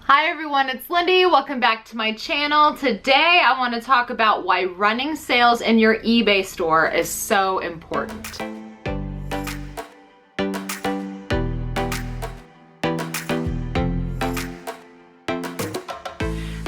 Hi everyone, it's Lindey. Welcome back to my channel. Today I want to talk about why running sales in your eBay store is so important.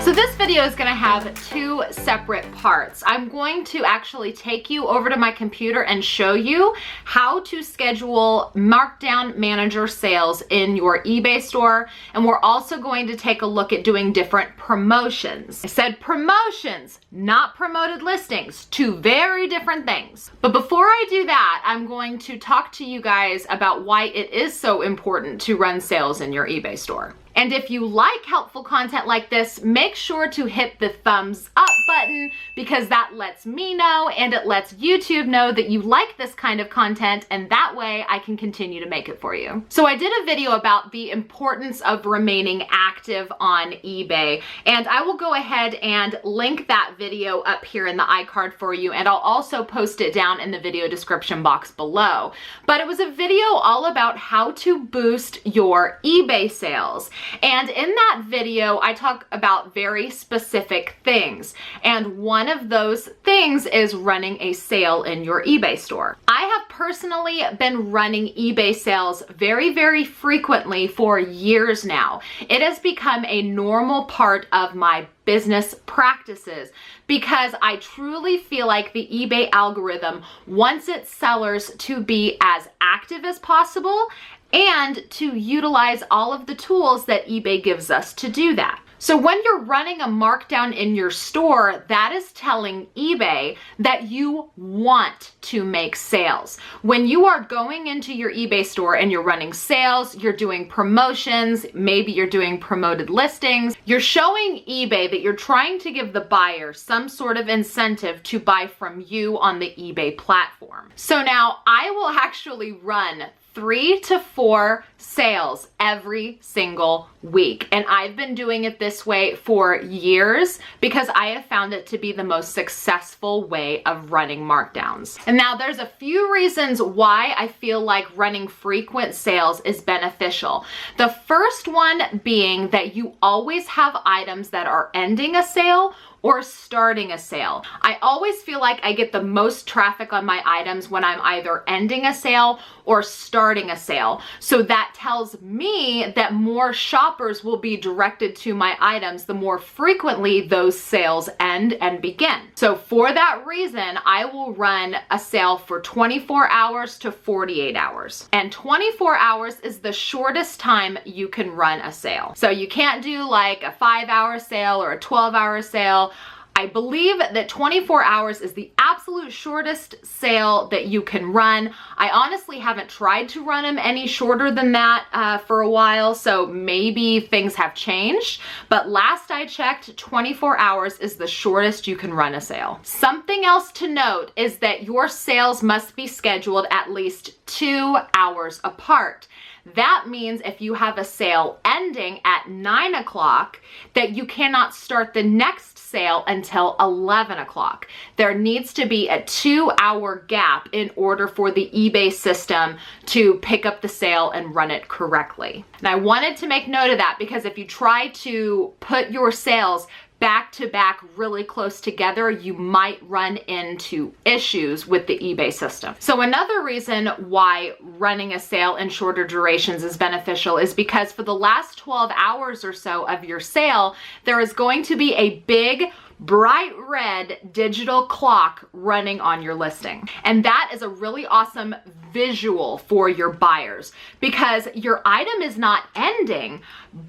So this video is going to have two separate parts. I'm going to actually take you over to my computer and show you how to schedule Markdown Manager sales in your eBay store. And we're also going to take a look at doing different promotions. I said promotions, not promoted listings, two very different things. But before I do that, I'm going to talk to you guys about why it is so important to run sales in your eBay store. And if you like helpful content like this, make sure to hit the thumbs up button because that lets me know and it lets YouTube know that you like this kind of content, and that way I can continue to make it for you. So I did a video about the importance of remaining active on eBay, and I will go ahead and link that video up here in the iCard for you, and I'll also post it down in the video description box below. But it was a video all about how to boost your eBay sales. And in that video, I talk about very specific things. And one of those things is running a sale in your eBay store. I have personally been running eBay sales very, very frequently for years now. It has become a normal part of my business practices because I truly feel like the eBay algorithm wants its sellers to be as active as possible and to utilize all of the tools that eBay gives us to do that. So when you're running a markdown in your store, that is telling eBay that you want to make sales. When you are going into your eBay store and you're running sales, you're doing promotions, maybe you're doing promoted listings, you're showing eBay that you're trying to give the buyer some sort of incentive to buy from you on the eBay platform. So now I will actually run 3 to 4 sales every single week. And I've been doing it this way for years because I have found it to be the most successful way of running markdowns. And now there's a few reasons why I feel like running frequent sales is beneficial. The first one being that you always have items that are ending a sale or starting a sale. I always feel like I get the most traffic on my items when I'm either ending a sale or starting a sale. So that tells me that more shoppers will be directed to my items the more frequently those sales end and begin. So for that reason, I will run a sale for 24 hours to 48 hours. And 24 hours is the shortest time you can run a sale. So you can't do like a 5-hour sale or a 12-hour sale. I believe that 24 hours is the absolute shortest sale that you can run. I honestly haven't tried to run them any shorter than that for a while, so maybe things have changed. But last I checked, 24 hours is the shortest you can run a sale. Something else to note is that your sales must be scheduled at least 2 hours apart. That means if you have a sale ending at 9 o'clock, that you cannot start the next sale until 11 o'clock. There needs to be a 2-hour gap in order for the eBay system to pick up the sale and run it correctly. And I wanted to make note of that because if you try to put your sales back to back really close together, you might run into issues with the eBay system. So another reason why running a sale in shorter durations is beneficial is because for the last 12 hours or so of your sale, there is going to be a big bright red digital clock running on your listing. And that is a really awesome visual for your buyers because your item is not ending,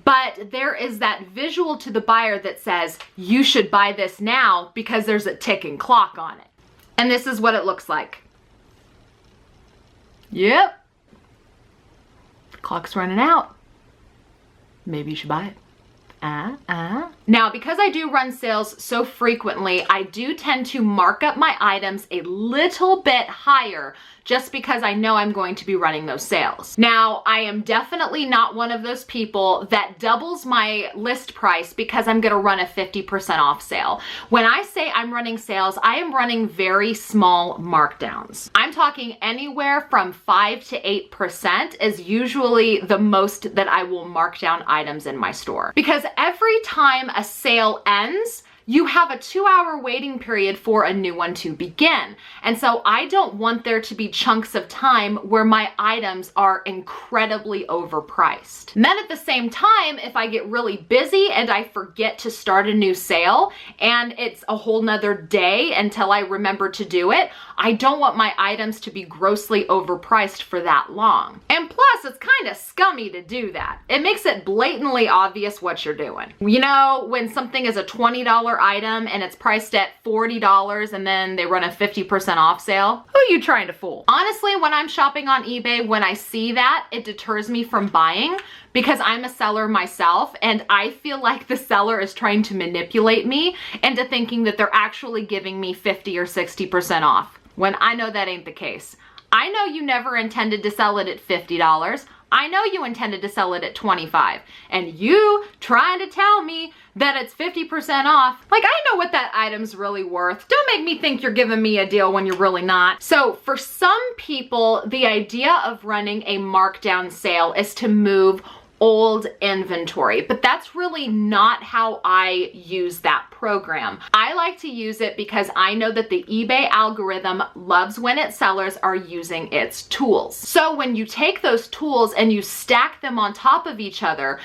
but there is that visual to the buyer that says, you should buy this now because there's a ticking clock on it. And this is what it looks like. Yep. The clock's running out. Maybe you should buy it. Now, because I do run sales so frequently, I do tend to mark up my items a little bit higher just because I know I'm going to be running those sales. Now, I am definitely not one of those people that doubles my list price because I'm gonna run a 50% off sale. When I say I'm running sales, I am running very small markdowns. I'm talking anywhere from 5 to 8% is usually the most that I will mark down items in my store. Because every time a sale ends, you have a 2-hour waiting period for a new one to begin. And so I don't want there to be chunks of time where my items are incredibly overpriced. And then at the same time, if I get really busy and I forget to start a new sale and it's a whole nother day until I remember to do it, I don't want my items to be grossly overpriced for that long. And plus, it's kind of scummy to do that. It makes it blatantly obvious what you're doing. You know, when something is a $20 item and it's priced at $40 and then they run a 50% off sale, who are you trying to fool? Honestly, when I'm shopping on eBay, when I see that, it deters me from buying because I'm a seller myself and I feel like the seller is trying to manipulate me into thinking that they're actually giving me 50 or 60% off, when I know that ain't the case. I know you never intended to sell it at $50. I know you intended to sell it at $25, and you trying to tell me that it's 50% off. Like, I know what that item's really worth. Don't make me think you're giving me a deal when you're really not. So for some people, the idea of running a markdown sale is to move old inventory, but that's really not how I use that program. I like to use it because I know that the eBay algorithm loves when its sellers are using its tools. So when you take those tools and you stack them on top of each other,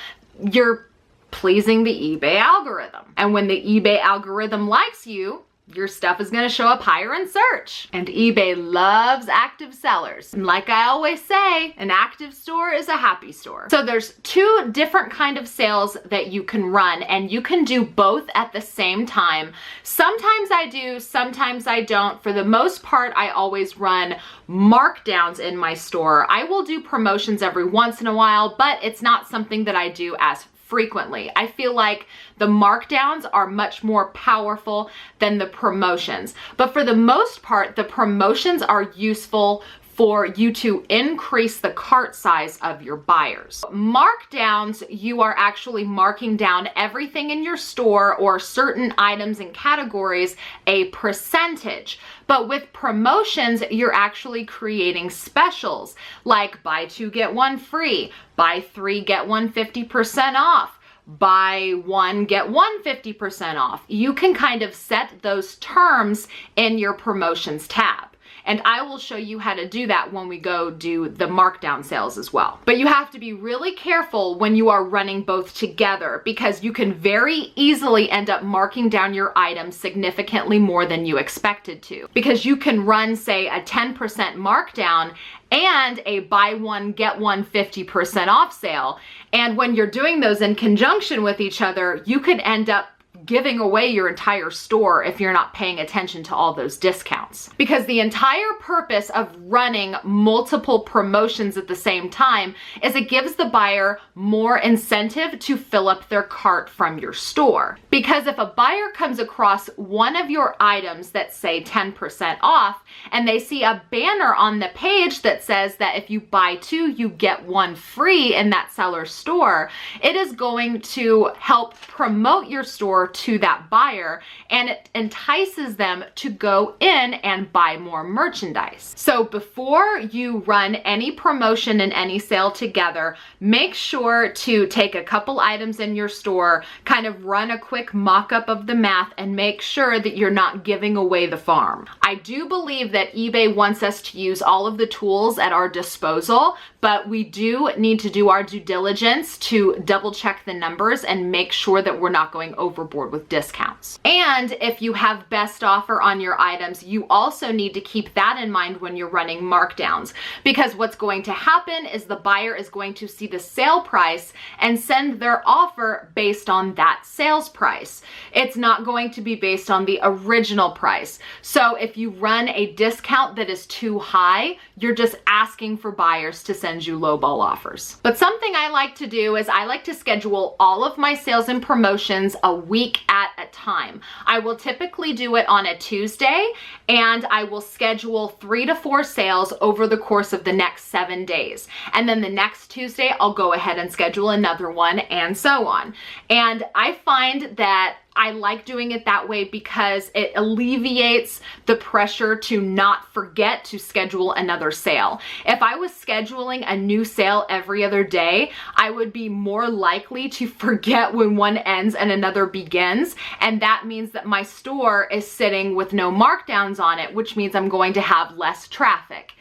you're pleasing the eBay algorithm. And when the eBay algorithm likes you, your stuff is going to show up higher in search. And eBay loves active sellers. And like I always say, an active store is a happy store. So there's 2 different kind of sales that you can run, and you can do both at the same time. Sometimes I do, sometimes I don't. For the most part, I always run markdowns in my store. I will do promotions every once in a while, but it's not something that I do as frequently. I feel like the markdowns are much more powerful than the promotions. But for the most part, the promotions are useful for you to increase the cart size of your buyers. Markdowns, you are actually marking down everything in your store or certain items and categories a percentage. But with promotions, you're actually creating specials like buy 2, get 1 free, buy 3, get 1 50% off, buy 1, get 1 50% off. You can kind of set those terms in your promotions tab. And I will show you how to do that when we go do the markdown sales as well. But you have to be really careful when you are running both together, because you can very easily end up marking down your items significantly more than you expected to. Because you can run, say, a 10% markdown and a buy 1, get 1 50% off sale. And when you're doing those in conjunction with each other, you could end up giving away your entire store if you're not paying attention to all those discounts. Because the entire purpose of running multiple promotions at the same time is it gives the buyer more incentive to fill up their cart from your store. Because if a buyer comes across one of your items that say 10% off and they see a banner on the page that says that if you buy 2, you get 1 free in that seller's store, it is going to help promote your store to that buyer, and it entices them to go in and buy more merchandise. So before you run any promotion and any sale together, make sure to take a couple items in your store, kind of run a quick mock-up of the math, and make sure that you're not giving away the farm. I do believe that eBay wants us to use all of the tools at our disposal, but we do need to do our due diligence to double check the numbers and make sure that we're not going overboard with discounts. And if you have best offer on your items, you also need to keep that in mind when you're running markdowns, because what's going to happen is the buyer is going to see the sale price and send their offer based on that sales price. It's not going to be based on the original price. So if you run a discount that is too high, you're just asking for buyers to send you lowball offers. But something I like to do is I like to schedule all of my sales and promotions a week at a time. I will typically do it on a Tuesday, and I will schedule 3 to 4 sales over the course of the next 7 days. And then the next Tuesday, I'll go ahead and schedule another one, and so on. And I find that I like doing it that way because it alleviates the pressure to not forget to schedule another sale. If I was scheduling a new sale every other day, I would be more likely to forget when one ends and another begins. And that means that my store is sitting with no markdowns on it, which means I'm going to have less traffic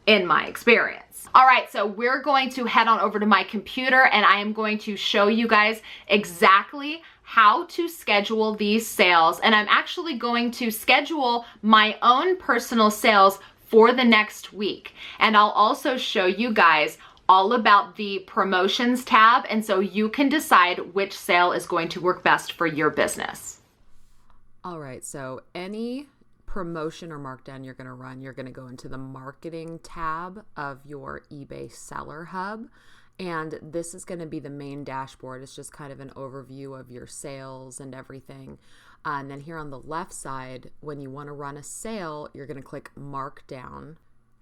in my experience. All right, so we're going to head on over to my computer and I am going to show you guys exactly how to schedule these sales. And I'm actually going to schedule my own personal sales for the next week. And I'll also show you guys all about the promotions tab. And so you can decide which sale is going to work best for your business. All right, so any promotion or markdown you're going to run, you're going to go into the marketing tab of your eBay seller hub. And this is going to be the main dashboard. It's just kind of an overview of your sales and everything. And then here on the left side, when you want to run a sale, you're going to click Markdown.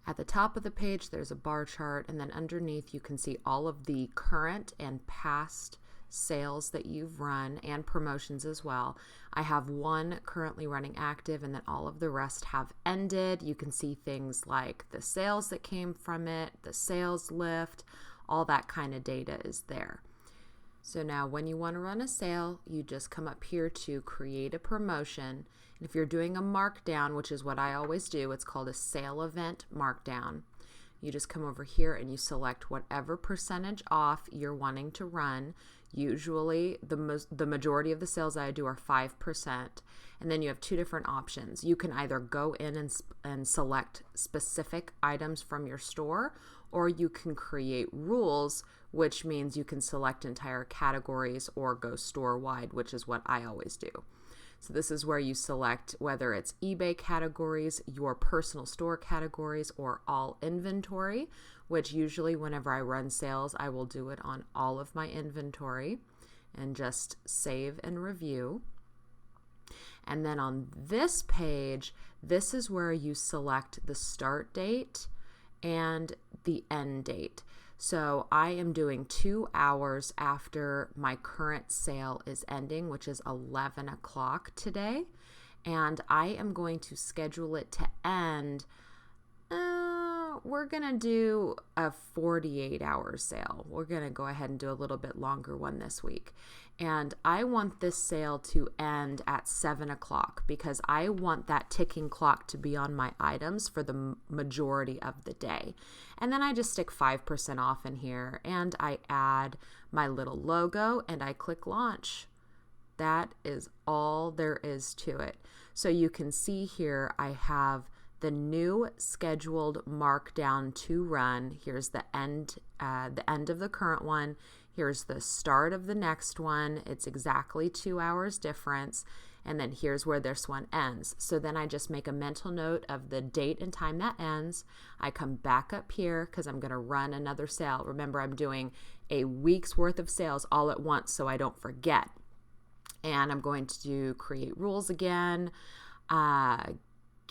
At the top of the page, there's a bar chart. And then underneath, you can see all of the current and past sales that you've run and promotions as well. I have one currently running active and then all of the rest have ended. You can see things like the sales that came from it, the sales lift, all that kind of data is there. So now when you want to run a sale, you just come up here to create a promotion. And if you're doing a markdown, which is what I always do, it's called a sale event markdown. You just come over here and you select whatever percentage off you're wanting to run. Usually the majority of the sales I do are 5%. And then you have two different options. You can either go in and select specific items from your store, or you can create rules, which means you can select entire categories or go store-wide, which is what I always do. So this is where you select whether it's eBay categories, your personal store categories, or all inventory, which usually whenever I run sales, I will do it on all of my inventory and just save and review. And then on this page, this is where you select the start date and the end date. So I am doing 2 hours after my current sale is ending, which is 11 o'clock today. And I am going to schedule it to end. We're going to do a 48-hour sale. We're going to go ahead and do a little bit longer one this week. And I want this sale to end at 7 o'clock because I want that ticking clock to be on my items for the majority of the day. And then I just stick 5% off in here and I add my little logo and I click launch. That is all there is to it. So you can see here I have the new scheduled markdown to run. Here's the end of the current one. Here's the start of the next one. It's exactly 2 hours difference. And then here's where this one ends. So then I just make a mental note of the date and time that ends. I come back up here because I'm going to run another sale. Remember, I'm doing a week's worth of sales all at once so I don't forget. And I'm going to create rules again.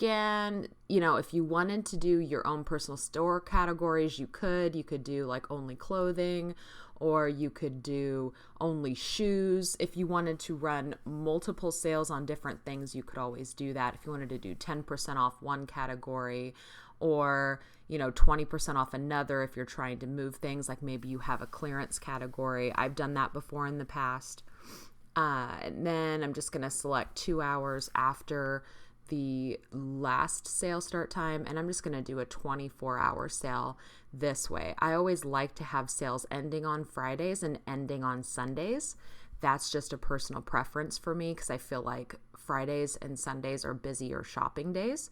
Again, you know, if you wanted to do your own personal store categories, you could do like only clothing, or you could do only shoes. If you wanted to run multiple sales on different things, you could always do that. If you wanted to do 10% off one category, or 20% off another, if you're trying to move things, like maybe you have a clearance category. I've done that before in the past. And then I'm just going to select 2 hours after the last sale start time, and I'm just going to do a 24-hour sale this way. I always like to have sales ending on Fridays and ending on Sundays. That's just a personal preference for me because I feel like Fridays and Sundays are busier shopping days.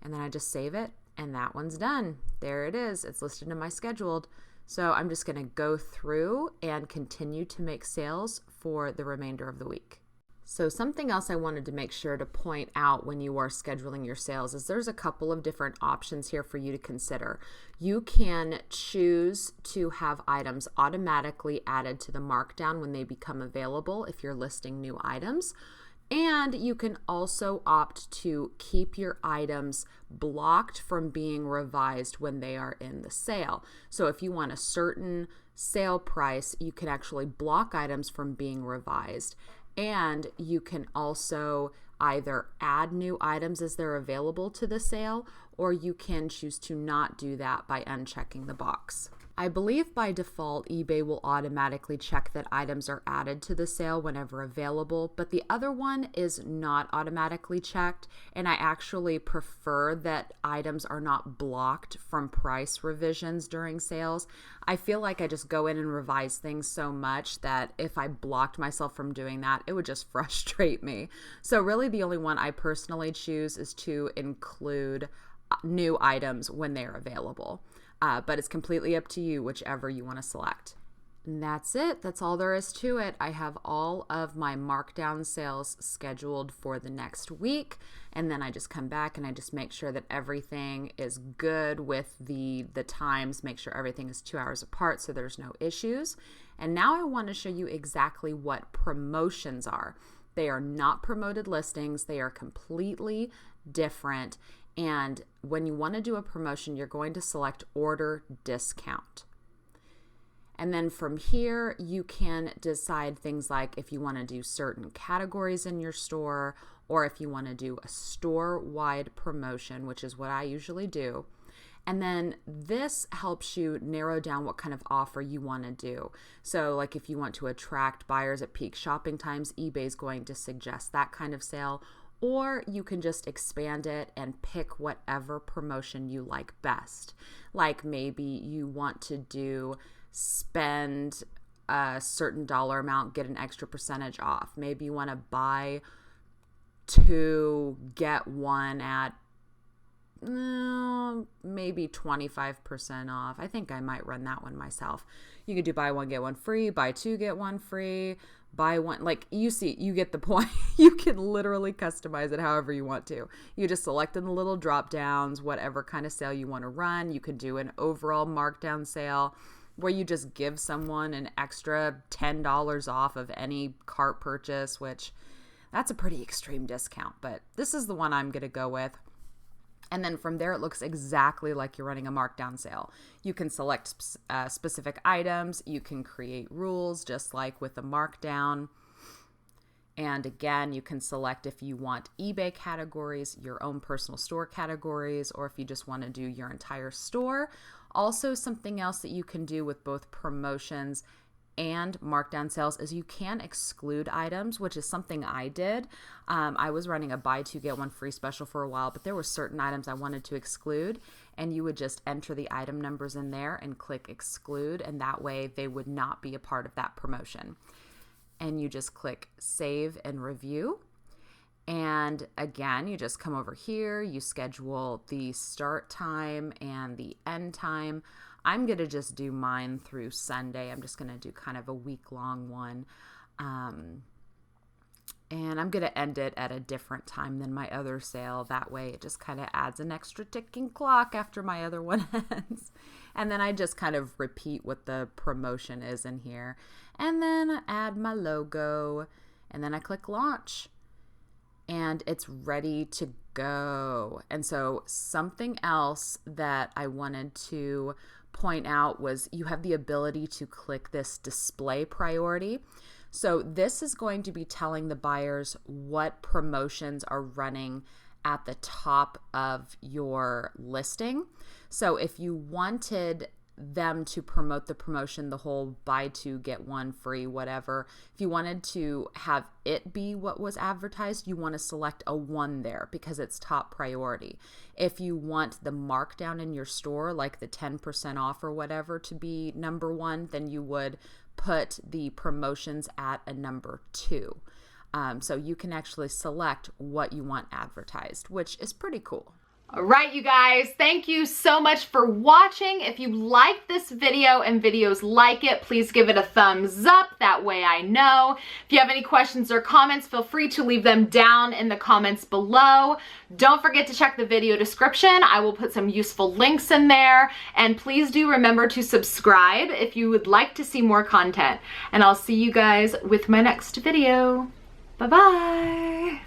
And then I just save it and that one's done. There it is. It's listed in my scheduled. So I'm just going to go through and continue to make sales for the remainder of the week. So something else I wanted to make sure to point out when you are scheduling your sales is there's a couple of different options here for you to consider. You can choose to have items automatically added to the markdown when they become available if you're listing new items. And you can also opt to keep your items blocked from being revised when they are in the sale. So if you want a certain sale price, you can actually block items from being revised. And you can also either add new items as they're available to the sale, or you can choose to not do that by unchecking the box. I believe by default, eBay will automatically check that items are added to the sale whenever available, but the other one is not automatically checked, and I actually prefer that items are not blocked from price revisions during sales. I feel like I just go in and revise things so much that if I blocked myself from doing that, it would just frustrate me. So really the only one I personally choose is to include new items when they're available. But it's completely up to you, whichever you want to select. And that's it. That's all there is to it. I have all of my markdown sales scheduled for the next week. And then I just come back and I just make sure that everything is good with the times, make sure everything is 2 hours apart so there's no issues. And now I want to show you exactly what promotions are. They are not promoted listings. They are completely different. And when you want to do a promotion, you're going to select order discount. And then from here, you can decide things like if you want to do certain categories in your store, or if you want to do a store-wide promotion, which is what I usually do. And then this helps you narrow down what kind of offer you want to do. So like if you want to attract buyers at peak shopping times, eBay is going to suggest that kind of sale. Or you can just expand it and pick whatever promotion you like best. Like maybe you want to do spend a certain dollar amount, get an extra percentage off. Maybe you want to buy 2, get 1 at maybe 25% off. I think I might run that one myself. You could do buy 1, get 1 free, buy 2, get 1 free, buy 1, like you see, you get the point. You can literally customize it however you want to. You just select in the little drop downs, whatever kind of sale you want to run. You could do an overall markdown sale where you just give someone an extra $10 off of any cart purchase, which that's a pretty extreme discount, but this is the one I'm going to go with. And then from there, it looks exactly like you're running a markdown sale. You can select specific items. You can create rules just like with a markdown. And again, you can select if you want eBay categories, your own personal store categories, or if you just want to do your entire store. Also, something else that you can do with both promotions and markdown sales is you can exclude items, which is something I did. I was running a buy 2 get 1 free special for a while, but there were certain items I wanted to exclude, and you would just enter the item numbers in there and click exclude, and that way they would not be a part of that promotion. And you just click save and review. And again, you just come over here, you schedule the start time and the end time. I'm going to just do mine through Sunday. I'm just going to do kind of a week-long one. And I'm going to end it at a different time than my other sale. That way it just kind of adds an extra ticking clock after my other one ends. And then I just kind of repeat what the promotion is in here. And then add my logo. And then I click launch. And it's ready to go. And so something else that I wanted to point out was you have the ability to click this display priority. So this is going to be telling the buyers what promotions are running at the top of your listing. So if you wanted them to promote the promotion, the whole buy 2 get 1 free, whatever, if you wanted to have it be what was advertised, you want to select a 1 there because it's top priority. If you want the markdown in your store, like the 10% off or whatever, to be number 1, then you would put the promotions at a number 2. So you can actually select what you want advertised, which is pretty cool. All right, you guys, thank you so much for watching. If you like this video and videos like it, please give it a thumbs up. That way I know. If you have any questions or comments, feel free to leave them down in the comments below. Don't forget to check the video description. I will put some useful links in there. And please do remember to subscribe if you would like to see more content. And I'll see you guys with my next video. Bye-bye.